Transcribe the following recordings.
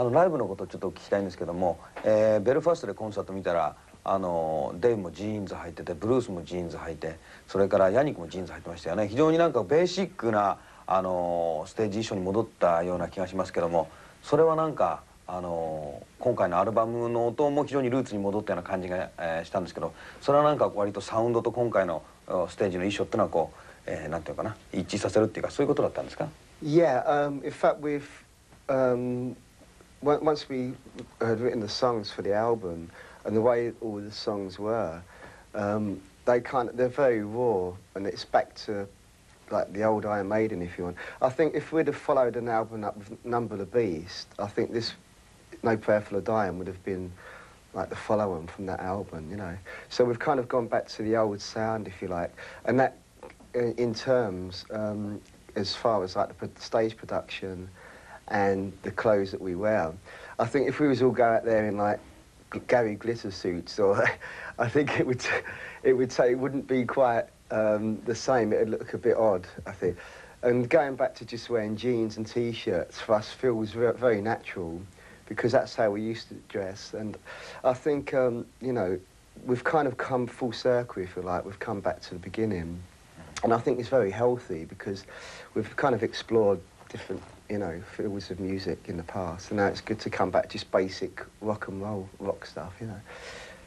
ライブのことをちょっと聞きたいんですけども、ベルファストでコンサート見たらデイブもジーンズ履いてて、ブルースもジーンズ履いて、それからヤニックもジーンズ履いてましたよね。非常になんかベーシックなステージ衣装に戻ったような気がしますけども、それはなんか今回のアルバムの音も非常にルーツに戻ったような感じが、したんですけど、それはなんか割とサウンドと今回のステージの衣装っていうのはこう、なんていうかな、一致させるっていうか、そういうことだったんですか？ Yeah, in fact, once we had written the songs for the album, and the way all the songs were, they're very raw, and it's back to like the old Iron Maiden, if you want. I think if we'd have followed an album up with Number the Beast, I think this No Prayer for the Dying would have been like the follow-on from that album, you know. So we've kind of gone back to the old sound, if you like, and that, in terms, as far as like the stage production and the clothes that we wear, I think if we was all go out there in like Gary Glitter suits, or I think it wouldn't be quite the same. It'd look a bit odd, I think. And going back to just wearing jeans and t-shirts for us feels very natural, because that's how we used to dress. And I think you know, we've kind of come full circle, if you like. We've come back to the beginning, and I think it's very healthy because we've kind of explored different, you know, fields of music in the past, and now it's good to come back to just basic rock and rock stuff, you know.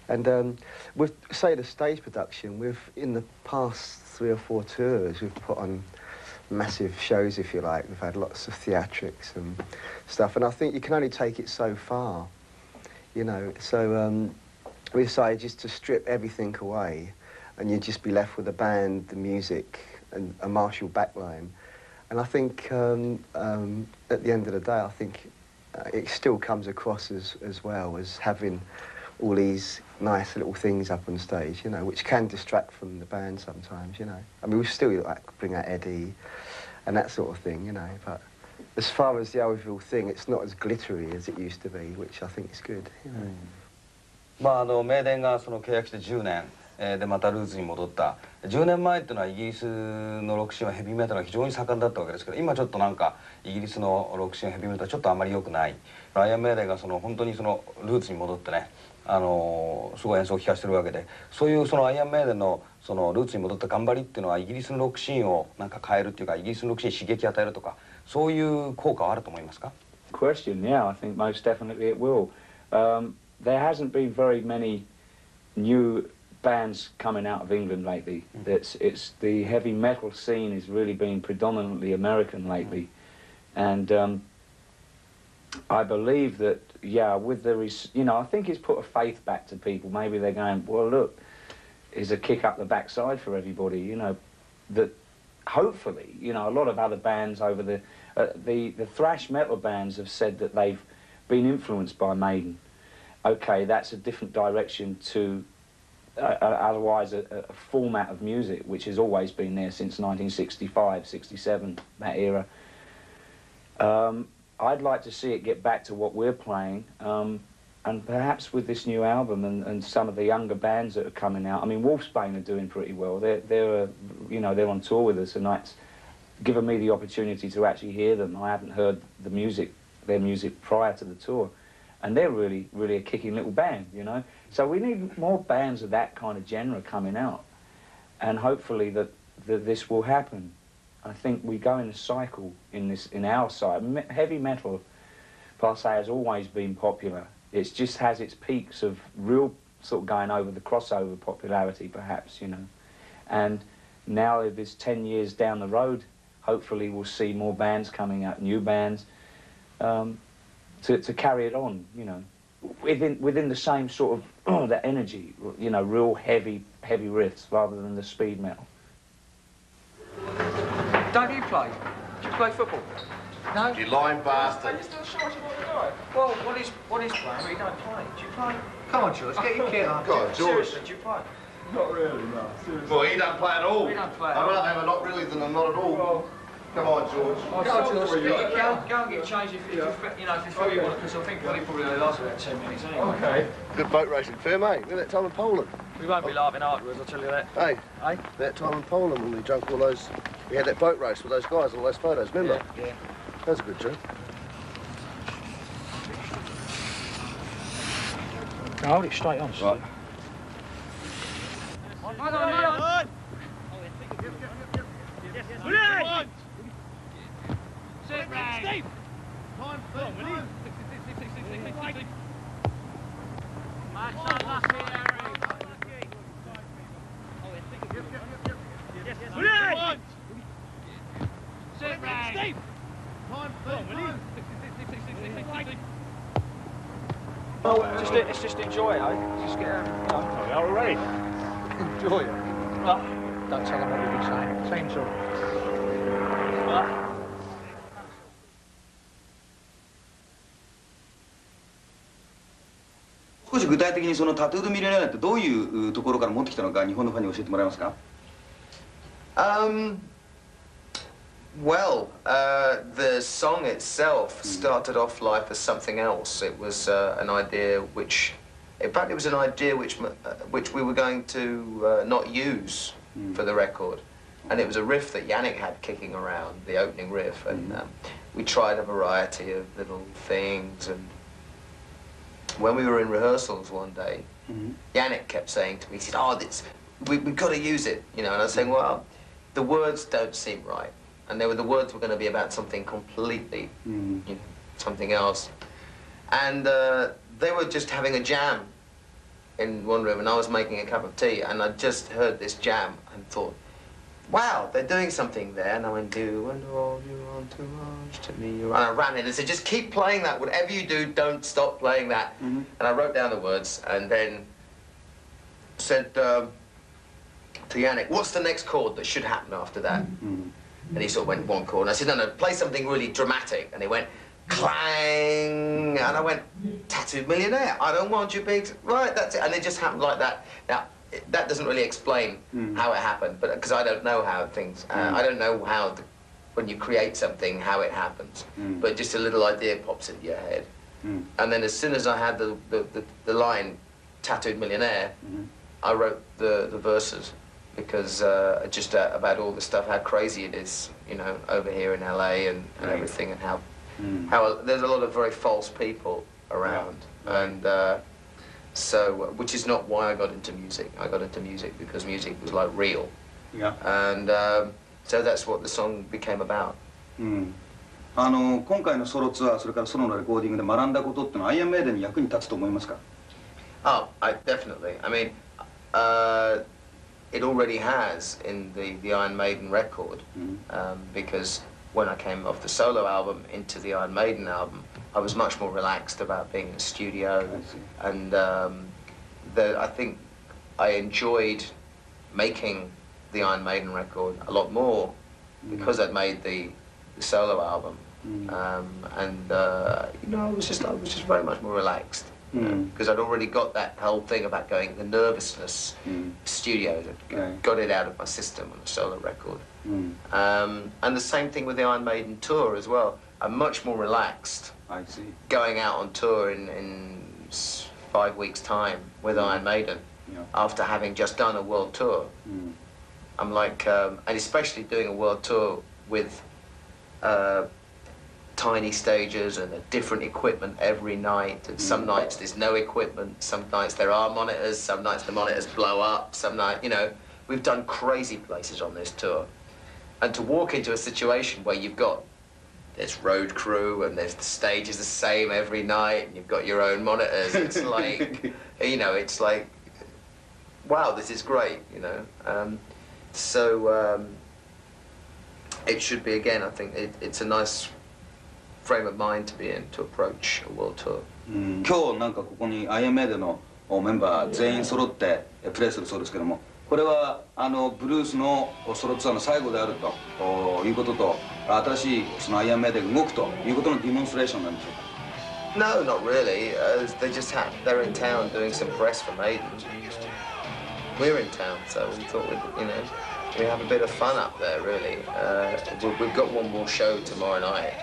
And with, say, the stage production, in the past 3 or 4 tours, we've put on massive shows, if you like. We've had lots of theatrics and stuff, and I think you can only take it so far, you know. So we decided just to strip everything away, and you'd just be left with the band, the music, and a Marshall backline. And I think at the end of the day, I think it still comes across as well as having all these nice little things up on stage, you know, which can distract from the band sometimes, you know. I mean, we still like bring out Eddie and that sort of thing, you know, but as far as the overall thing, it's not as glittery as it used to be, which I think is good, you know. まあ名電がその契約して10年、でまたルーツに戻った10年前っていうのはイギリスのロックシーンはヘビーメタルが非常に盛んだったわけですけど、今ちょっとなんかイギリスのロックシーンヘビーメタルはちょっとあまり良くない。アイアンメイデンが本当にそのルーツに戻ってね、すごい演奏を聴かせてるわけで、そういうそのアイアンメイデンのそのルーツに戻った頑張りっていうのはイギリスのロックシーンをなんか変えるっていうか、イギリスのロックシーンに刺激を与えるとか、そういう効果はあると思いますか？ Question, yeah, I think most definitely it will. There hasn't been very many new bands coming out of England lately. It's the heavy metal scene has really been predominantly American lately, and I believe that, yeah, with you know, I think it's put a faith back to people. Maybe they're going, well, look, is a kick up the backside for everybody, you know, that hopefully, you know, a lot of other bands over the thrash metal bands have said that they've been influenced by Maiden. Okay, that's a different direction to otherwise a format of music which has always been there since 1965, 67, that era. I'd like to see it get back to what we're playing, and perhaps with this new album and some of the younger bands that are coming out. I mean, Wolfsbane are doing pretty well. They're you know, they're on tour with us, and that's given me the opportunity to actually hear them. I haven't heard their music prior to the tour, and they're really a kicking little band, you know. So we need more bands of that kind of genre coming out, and hopefully that this will happen. I think we go in a cycle in our side. Heavy metal, per se, has always been popular. It just has its peaks of real sort of going over the crossover popularity, perhaps, you know. And now, if it's 10 years down the road, hopefully we'll see more bands coming out, new bands, to carry it on, you know, within the same sort of that energy, you know, real heavy riffs rather than the speed metal. Don't you play? Do you play football? No? You lying bastard. You're still shouting all the time. Well, what is playing? We don't play. Do you play? Come on, George, get your kit on. Go on, George. Seriously, do you play? Not really, no. Seriously. Well, he don't play at all. We don't play at I'd all. rather have a not really than a not at all. Well, come on, George. Go on, George. Go and get changed if you know, if you feel you want, because I think probably only lasts about 10 minutes anyway. Okay. Good boat racing, fair mate. Remember that time in Poland? We won't be laughing afterwards, I'll tell you that. Hey, Hey? that time in Poland when we drunk all those, we had that boat race with those guys, all those photos, remember? Yeah. That was a good trip. Now hold it straight on. Right. Let's just enjoy it, eh? Just get out, you know. Are we ready? Enjoy it. Right. Don't tell them what we've been saying. Say enjoy. Right. 少し具体的にそのタトゥードミリオネアってどういうところから持ってきたのか日本のファンに教えてもらえますか？ Well, the song itself started off life as something else. It was an idea which, in fact, it was an idea which we were going to not use for the record. And it was a riff that Yannick had kicking around, the opening riff. And we tried a variety of little things. And when we were in rehearsals one day, Yannick kept saying to me, he said, oh, we've got to use it. You know, and I was saying, well, the words don't seem right. And the words were going to be about something completely, you know, something else. And they were just having a jam in one room, and I was making a cup of tea, and I just heard this jam and thought, wow, they're doing something there. And I went, do and all you want too much to me. And I ran in and said, just keep playing that. Whatever you do, don't stop playing that. And I wrote down the words and then said to Yannick, what's the next chord that should happen after that? And he sort of went one chord. And I said, no, play something really dramatic. And he went, clang. And I went, Tattooed Millionaire. I don't want you big. Right, that's it. And it just happened like that. Now, that doesn't really explain how it happened, but because I don't know how things, I don't know how, when you create something, how it happens. But just a little idea pops into your head. And then as soon as I had the line, Tattooed Millionaire, I wrote the verses. Because just about all the stuff, how crazy it is, you know, over here in LA and everything, and how there's a lot of very false people around, and so which is not why I got into music. I got into music because music was like real, and so that's what the song became about. 今回のソロツアーそれからソロのレコーディングで学んだことってのはアイアンメイデンに役に立つと思いますか？ Oh, definitely. I mean, it already has in the Iron Maiden record, because when I came off the solo album into the Iron Maiden album, I was much more relaxed about being in the studio, and I think I enjoyed making the Iron Maiden record a lot more because I'd made the solo album, and you know, I was just very much more relaxed. Because I'd already got that whole thing about going, the nervousness, studio, got it out of my system on a solo record. And the same thing with the Iron Maiden tour as well. I'm much more relaxed going out on tour in 5 weeks' time with Iron Maiden after having just done a world tour. I'm like, and especially doing a world tour with tiny stages and a different equipment every night, and some nights there's no equipment, some nights there are monitors, some nights the monitors blow up, some night, you know, we've done crazy places on this tour, and to walk into a situation where you've got there's road crew and there's the stage is the same every night and you've got your own monitors, it's like, you know, it's like, wow, this is great, you know. So it should be, again, I think it's a nice frame of mind to be in to approach a world tour. 今日なんかここにアイアンメイデンのメンバー全員揃ってプレイするそうですけども、これはブルースのソロツアーの最後であるということと、新しいそのアイアンメイデンが動くということのディモンストレーションなんでしょうか？ No, not really. They're in town doing some press for Maiden. We're in town, so we thought we have a bit of fun up there, really. We've got one more show tomorrow night.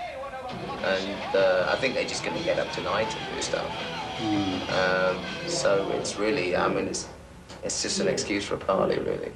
And I think they're just going to get up tonight and do stuff. So it's really, I mean, it's just an excuse for a party, really.